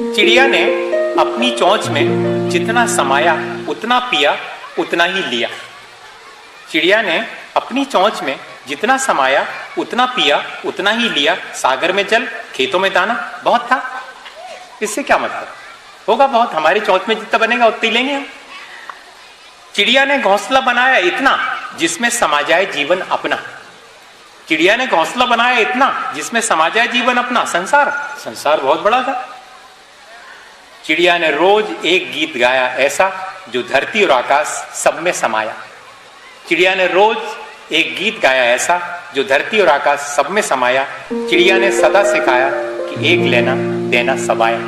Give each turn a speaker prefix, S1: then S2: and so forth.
S1: चिड़िया ने अपनी चोंच में जितना समाया उतना पिया उतना ही लिया। चिड़िया ने अपनी चोंच में जितना समाया उतना पिया उतना ही लिया। सागर में जल, खेतों में दाना बहुत था। इससे क्या मतलब? होगा बहुत, हमारी चोंच में जितना बनेगा उतना ही लेंगे हम। चिड़िया ने घोंसला बनाया इतना जिसमें समा जाए जीवन अपना। चिड़िया ने घोंसला बनाया इतना जिसमें समा जाए जीवन अपना। संसार बहुत बड़ा था। चिड़िया ने रोज एक गीत गाया ऐसा जो धरती और आकाश सब में समाया। चिड़िया ने रोज एक गीत गाया ऐसा जो धरती और आकाश सब में समाया। चिड़िया ने सदा सिखाया कि एक लेना देना सब आया।